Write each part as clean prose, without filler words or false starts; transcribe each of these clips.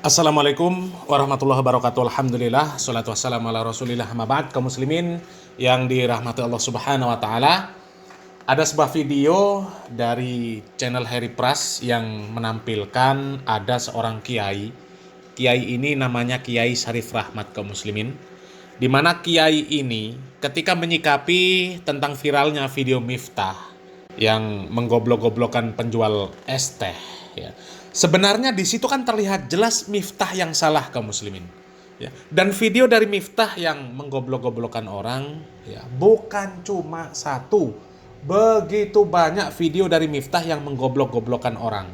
Assalamualaikum warahmatullahi wabarakatuh. Alhamdulillah, salatu wassalamu ala rasulillah, amma ba'd. Kaum muslimin yang dirahmati Allah subhanahu wa ta'ala, ada sebuah video dari channel Harry Pras yang menampilkan ada seorang kiai. Kiai ini namanya Kiai Syarif Rahmat, kaum muslimin, di mana kiai ini ketika menyikapi tentang viralnya video Miftah yang menggoblok-goblokkan penjual es teh, ya. Sebenarnya di situ kan terlihat jelas Miftah yang salah, kaum muslimin. Ya. Dan video dari Miftah yang menggoblok-goblokkan orang, ya, bukan cuma satu. Begitu banyak video dari Miftah yang menggoblok-goblokkan orang.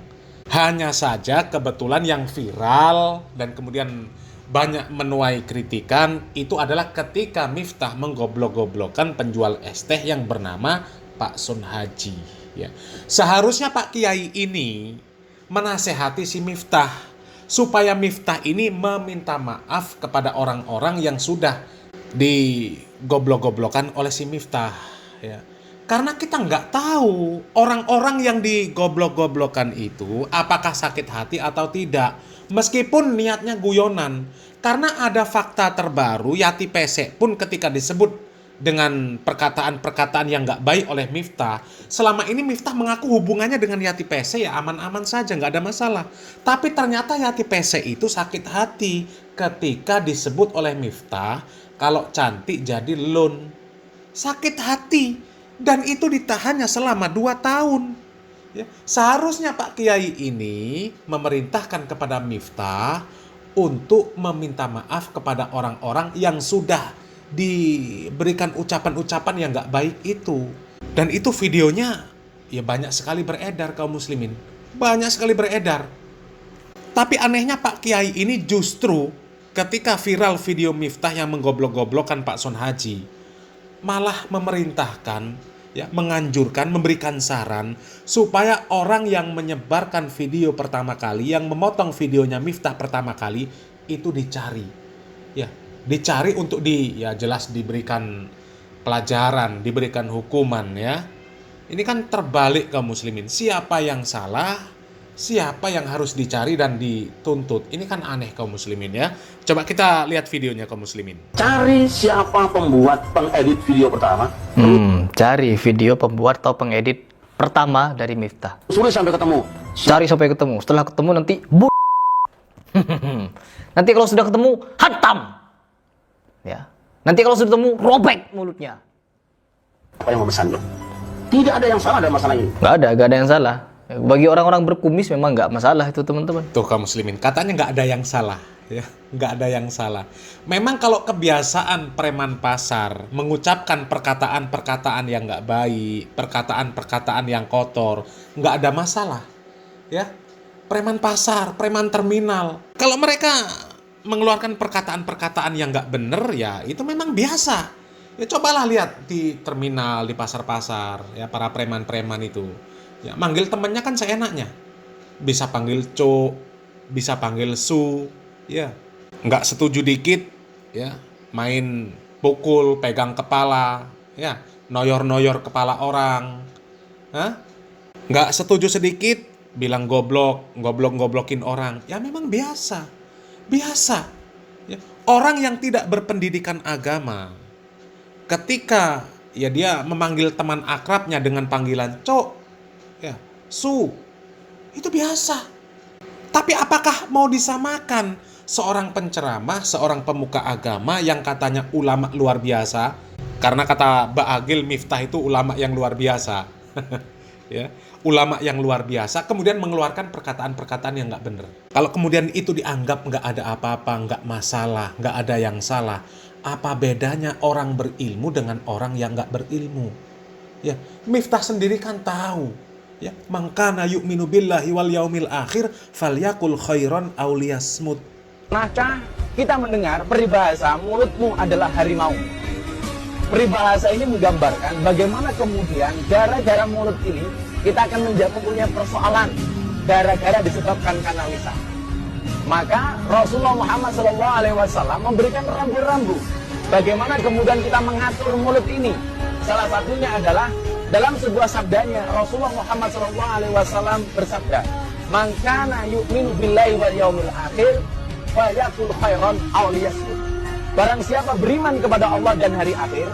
Hanya saja kebetulan yang viral dan kemudian banyak menuai kritikan itu adalah ketika Miftah menggoblok-goblokkan penjual es teh yang bernama Pak Sun Haji. Ya. Seharusnya Pak Kiai ini menasehati si Miftah supaya Miftah ini meminta maaf kepada orang-orang yang sudah digoblok-goblokan oleh si Miftah, ya. Karena kita nggak tahu orang-orang yang digoblok-goblokan itu apakah sakit hati atau tidak, meskipun niatnya guyonan. Karena ada fakta terbaru, Yati Pesek pun ketika disebut dengan perkataan-perkataan yang nggak baik oleh Miftah, selama ini Miftah mengaku hubungannya dengan Yati Pesek ya aman-aman saja, nggak ada masalah. Tapi ternyata Yati Pesek itu sakit hati ketika disebut oleh Miftah kalau cantik jadi lun. Sakit hati, dan itu ditahannya selama 2 tahun. Ya. Seharusnya Pak Kiai ini memerintahkan kepada Miftah untuk meminta maaf kepada orang-orang yang sudah diberikan ucapan-ucapan yang gak baik itu. Dan itu videonya ya banyak sekali beredar, kaum muslimin. Banyak sekali beredar. Tapi anehnya Pak Kiai ini justru ketika viral video Miftah yang menggoblok-goblokkan Pak Sun Haji, malah memerintahkan, ya, menganjurkan, memberikan saran supaya orang yang menyebarkan video pertama kali, yang memotong videonya Miftah pertama kali itu dicari. Ya, dicari untuk jelas diberikan pelajaran, diberikan hukuman, ya. Ini kan terbalik, kaum muslimin. Siapa yang salah, siapa yang harus dicari dan dituntut. Ini kan aneh, kaum muslimin, ya. Coba kita lihat videonya, kaum muslimin. Cari siapa pembuat pengedit video pertama. Cari video pembuat atau pengedit pertama dari Miftah. Sulit sampai ketemu. Cari sampai ketemu. Setelah ketemu nanti nanti kalau sudah ketemu hantam. Ya. Nanti kalau sudah ketemu robek mulutnya. Apa yang memesannya? Tidak ada yang salah dalam masalah ini. Gak ada yang salah. Bagi orang-orang berkumis memang nggak masalah itu, teman-teman. Tuh, kaum muslimin, katanya nggak ada yang salah, ya, nggak ada yang salah. Memang kalau kebiasaan preman pasar mengucapkan perkataan-perkataan yang nggak baik, perkataan-perkataan yang kotor, nggak ada masalah, ya. Preman pasar, preman terminal, kalau mereka mengeluarkan perkataan-perkataan yang nggak bener, ya itu memang biasa. Ya cobalah lihat di terminal, di pasar-pasar, ya, para preman-preman itu, ya, manggil temennya kan seenaknya. Bisa panggil cuk, bisa panggil su, ya. Nggak setuju dikit, ya, main pukul, pegang kepala, ya, noyor-noyor kepala orang. Hah? Nggak setuju sedikit, bilang goblok-goblokin orang. Ya memang biasa. Biasa. Ya. Orang yang tidak berpendidikan agama, ketika ya dia memanggil teman akrabnya dengan panggilan cuk, ya, su, itu biasa. Tapi apakah mau disamakan seorang penceramah, seorang pemuka agama yang katanya ulama luar biasa? Karena kata Mbak Agil, Miftah itu ulama yang luar biasa. Ya, ulama yang luar biasa kemudian mengeluarkan perkataan-perkataan yang nggak benar. Kalau kemudian itu dianggap nggak ada apa-apa, nggak masalah, nggak ada yang salah, apa bedanya orang berilmu dengan orang yang nggak berilmu? Ya, Miftah sendiri kan tahu. Ya, mangkana yu'minu billahi wal yaumil akhir falyakul khairan aw liyasmut. Maka kita mendengar peribahasa mulutmu adalah harimau. Peribahasa ini menggambarkan bagaimana kemudian gara-gara mulut ini kita akan mempunyai persoalan gara-gara disebabkan karena lisan. Maka Rasulullah Muhammad SAW memberikan rambu-rambu bagaimana kemudian kita mengatur mulut ini. Salah satunya adalah dalam sebuah sabdanya Rasulullah Muhammad SAW bersabda, "Man kana yu'minu billahi wal yaumil akhir fayakul khairan aw liyasmut. Barang siapa beriman kepada Allah dan hari akhir,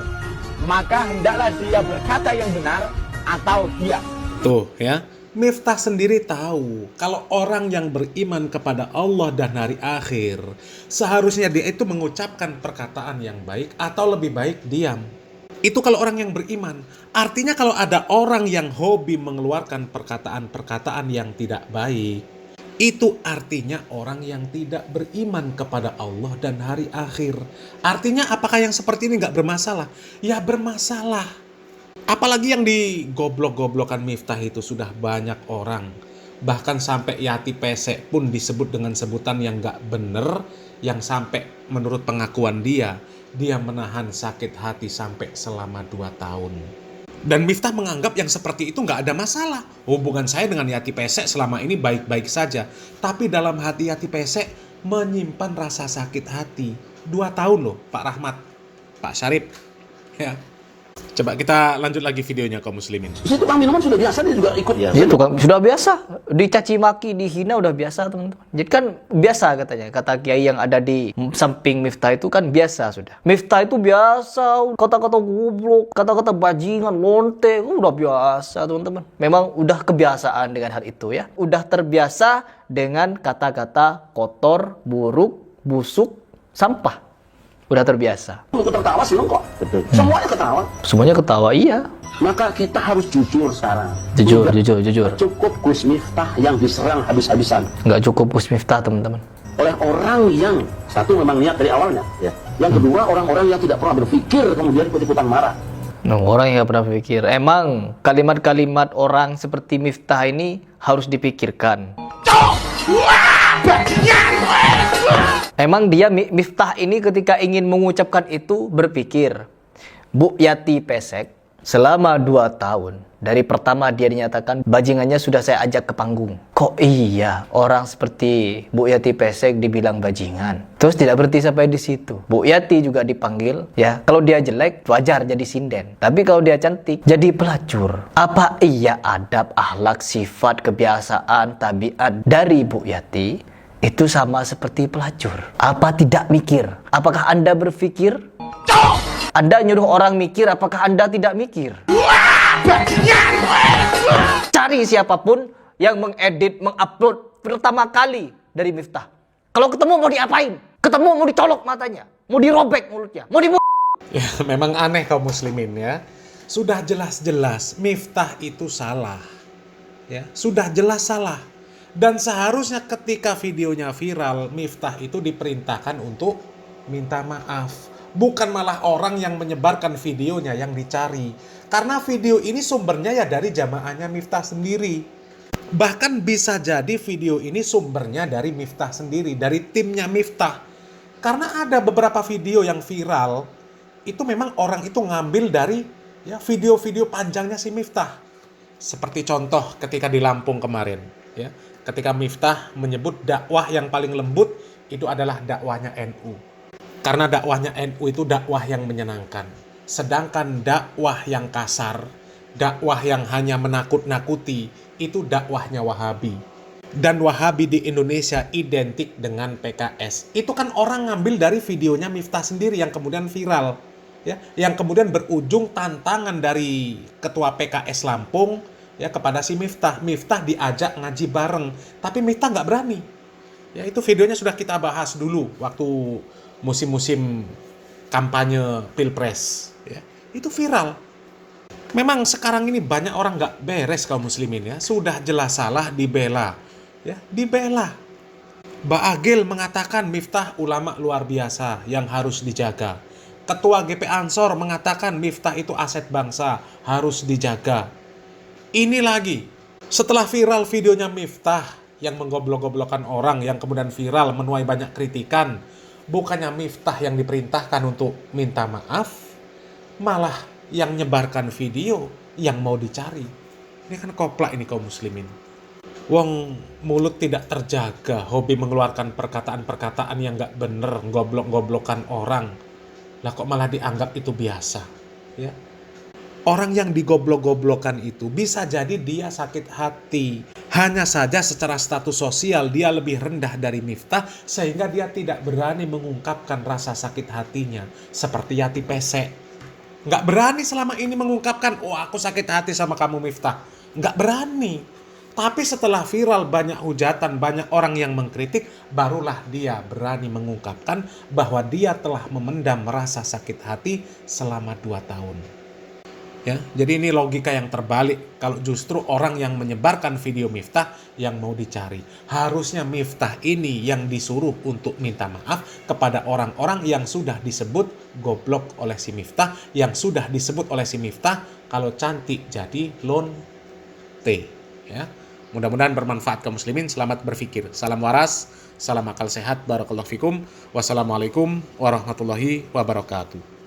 maka hendaklah dia berkata yang benar atau diam. Tuh ya, Miftah sendiri tahu kalau orang yang beriman kepada Allah dan hari akhir, seharusnya dia itu mengucapkan perkataan yang baik atau lebih baik diam. Itu kalau orang yang beriman. Artinya kalau ada orang yang hobi mengeluarkan perkataan-perkataan yang tidak baik, itu artinya orang yang tidak beriman kepada Allah dan hari akhir. Artinya apakah yang seperti ini nggak bermasalah? Ya bermasalah. Apalagi yang digoblok-goblokan Miftah itu sudah banyak orang. Bahkan sampai Yati Pesek pun disebut dengan sebutan yang nggak bener. Yang sampai menurut pengakuan dia menahan sakit hati sampai selama 2 tahun. Dan Miftah menganggap yang seperti itu nggak ada masalah. Hubungan saya dengan Yati Pesek selama ini baik-baik saja. Tapi dalam hati Yati Pesek menyimpan rasa sakit hati. 2 tahun loh Pak Rahmat, Pak Syarif. Ya. Coba kita lanjut lagi videonya kaum muslimin. Di situ tukang minuman sudah biasa, dia juga ikut. Ya, tukang sudah biasa, dicaci maki, dihina udah biasa teman-teman. Jadi kan biasa katanya, kata kiai yang ada di samping Miftah itu kan biasa sudah. Miftah itu biasa, kata-kata goblok, kata-kata bajingan, lonte, udah biasa teman-teman. Memang udah kebiasaan dengan hal itu ya. Udah terbiasa dengan kata-kata kotor, buruk, busuk, sampah. Udah terbiasa. Untuk tertawa seneng kok. Betul. Semuanya ketawa. Semuanya ketawa, iya. Maka kita harus jujur sekarang. Jujur. Cukup Gus Miftah yang diserang habis-habisan. Nggak cukup Gus Miftah teman-teman. Oleh orang yang satu memang niat dari awalnya. Ya. Yang kedua orang-orang yang tidak pernah berpikir kemudian ikut-ikutan marah. Nah, orang yang nggak pernah berpikir. Emang kalimat-kalimat orang seperti Miftah ini harus dipikirkan. Emang dia Miftah ini ketika ingin mengucapkan itu berpikir, Bu Yati Pesek selama 2 tahun dari pertama dia dinyatakan bajingannya sudah saya ajak ke panggung. Kok iya orang seperti Bu Yati Pesek dibilang bajingan? Terus tidak berhenti sampai di situ. Bu Yati juga dipanggil ya. Kalau dia jelek wajar jadi sinden. Tapi kalau dia cantik jadi pelacur. Apa iya adab, akhlak, sifat, kebiasaan, tabiat dari Bu Yati itu sama seperti pelacur? Apa tidak mikir? Apakah Anda berpikir? Anda nyuruh orang mikir, apakah Anda tidak mikir? Cari siapapun yang mengedit, mengupload pertama kali dari Miftah. Kalau ketemu mau diapain? Ketemu mau dicolok matanya, mau dirobek mulutnya, mau dibunuh. Ya, memang aneh kaum muslimin ya. Sudah jelas-jelas Miftah itu salah. Ya, sudah jelas salah. Dan seharusnya ketika videonya viral, Miftah itu diperintahkan untuk minta maaf. Bukan malah orang yang menyebarkan videonya yang dicari. Karena video ini sumbernya ya dari jamaahnya Miftah sendiri. Bahkan bisa jadi video ini sumbernya dari Miftah sendiri, dari timnya Miftah. Karena ada beberapa video yang viral, itu memang orang itu ngambil dari ya video-video panjangnya si Miftah. Seperti contoh ketika di Lampung kemarin, ya. Ketika Miftah menyebut dakwah yang paling lembut itu adalah dakwahnya NU. Karena dakwahnya NU itu dakwah yang menyenangkan. Sedangkan dakwah yang kasar, dakwah yang hanya menakut-nakuti, itu dakwahnya Wahabi. Dan Wahabi di Indonesia identik dengan PKS. Itu kan orang ngambil dari videonya Miftah sendiri yang kemudian viral. Ya, yang kemudian berujung tantangan dari ketua PKS Lampung ya kepada si Miftah. Miftah diajak ngaji bareng, tapi Miftah nggak berani. Ya, itu videonya sudah kita bahas dulu waktu musim-musim kampanye Pilpres. Ya, itu viral. Memang sekarang ini banyak orang nggak beres kaum muslimin ya. Sudah jelas salah dibela. Ya, dibela. Mbak Agil mengatakan Miftah ulama luar biasa yang harus dijaga. Ketua GP Ansor mengatakan Miftah itu aset bangsa, harus dijaga. Ini lagi, setelah viral videonya Miftah yang menggoblok-goblokan orang yang kemudian viral menuai banyak kritikan, bukannya Miftah yang diperintahkan untuk minta maaf, malah yang nyebarkan video yang mau dicari. Ini kan koplak ini kaum muslimin. Wong mulut tidak terjaga, hobi mengeluarkan perkataan-perkataan yang gak bener, goblok-goblokan orang. Lah kok malah dianggap itu biasa, ya? Orang yang digoblok-goblokan itu bisa jadi dia sakit hati, Hanya saja secara status sosial dia lebih rendah dari Miftah sehingga dia tidak berani mengungkapkan rasa sakit hatinya seperti Yati Pesek. Nggak berani selama ini mengungkapkan, oh aku sakit hati sama kamu Miftah. Nggak berani. Tapi setelah viral banyak hujatan, banyak orang yang mengkritik, barulah dia berani mengungkapkan bahwa dia telah memendam rasa sakit hati selama 2 tahun. Ya, jadi ini logika yang terbalik kalau justru orang yang menyebarkan video Miftah yang mau dicari. Harusnya Miftah ini yang disuruh untuk minta maaf kepada orang-orang yang sudah disebut goblok oleh si Miftah, yang sudah disebut oleh si Miftah kalau cantik jadi lonte. Ya. Mudah-mudahan bermanfaat kaum muslimin. Selamat berpikir. Salam waras, salam akal sehat. Barakallahu fikum. Wassalamualaikum warahmatullahi wabarakatuh.